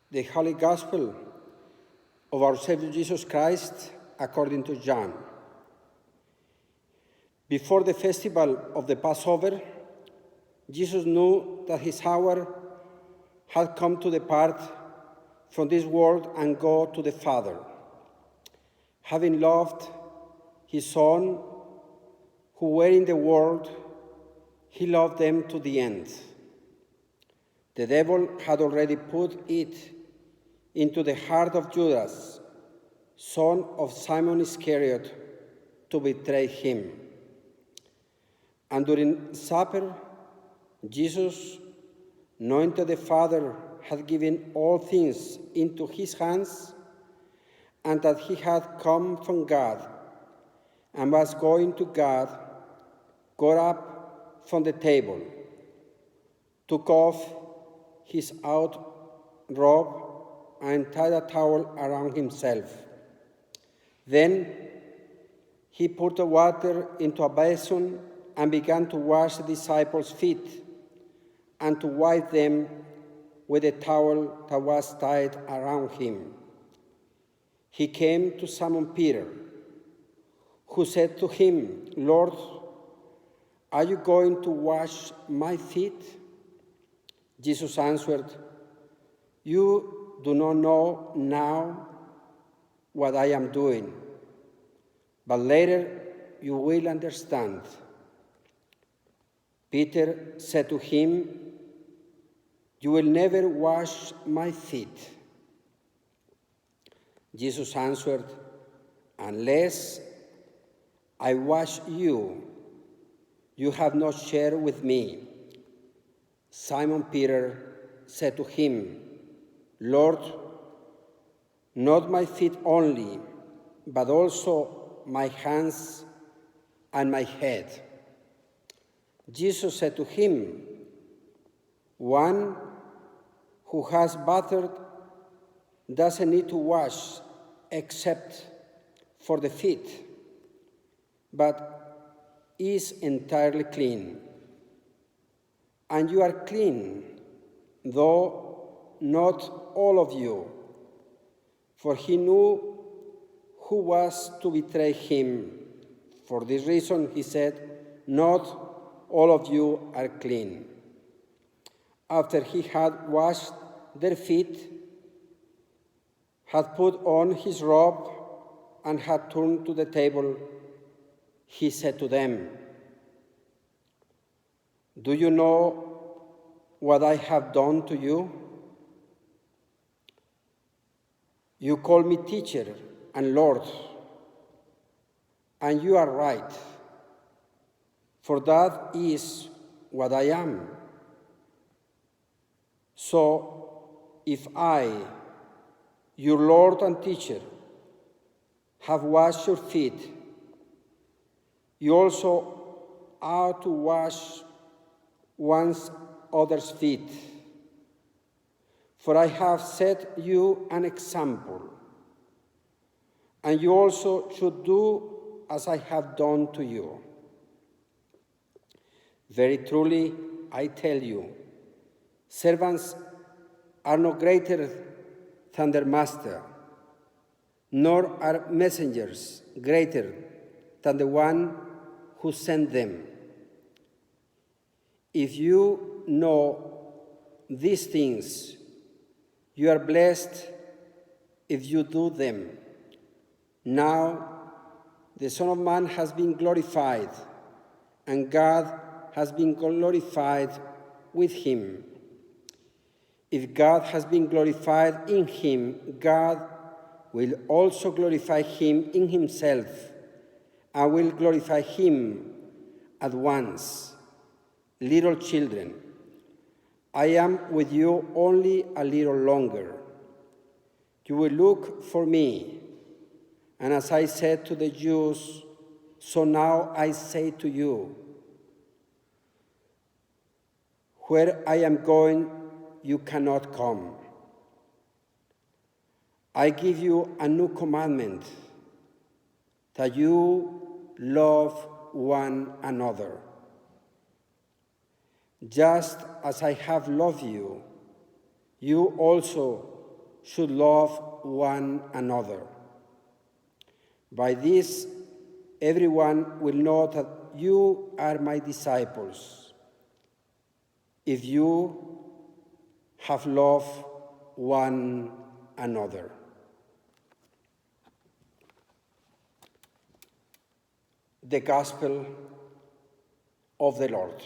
The Holy Gospel of our Savior Jesus Christ according to John. Before the festival of the Passover, Jesus knew that his hour had come to depart from this world and go to the Father. Having loved his own who were in the world, he loved them to the end. The devil had already put it into the heart of Judas, son of Simon Iscariot, to betray him. And during supper, Jesus, knowing that the Father had given all things into his hands, and that he had come from God and was going to God, got up from the table, took off his outrobe, and tied a towel around himself. Then he poured the water into a basin and began to wash the disciples' feet and to wipe them with the towel that was tied around him. He came to Simon Peter, who said to him, "Lord, are you going to wash my feet?" Jesus answered, "You do not know now what I am doing, but later you will understand." Peter said to him, "You will never wash my feet." Jesus answered, "Unless I wash you, you have no share with me." Simon Peter said to him, "Lord, not my feet only, but also my hands and my head." Jesus said to him, "One who has bathed doesn't need to wash except for the feet, but is entirely clean. And you are clean, though not all of you." For he knew who was to betray him. For this reason he said, "Not all of you are clean." After he had washed their feet, had put on his robe, and had turned to the table, he said to them, "Do you know what I have done to you? You call me teacher and Lord, and you are right, for that is what I am. So if I, your Lord and teacher, have washed your feet, you also ought to wash one another's feet. For I have set you an example, and you also should do as I have done to you. Very truly, I tell you, servants are no greater than their master, nor are messengers greater than the one who sent them. If you know these things, you are blessed if you do them. Now the Son of Man has been glorified, and God has been glorified with him. If God has been glorified in him, God will also glorify him in himself, and will glorify him at once. Little children, I am with you only a little longer. You will look for me, and as I said to the Jews, so now I say to you, where I am going, you cannot come. I give you a new commandment, that you love one another. Just as I have loved you, you also should love one another. By this, everyone will know that you are my disciples, if you have loved one another. The Gospel of the Lord.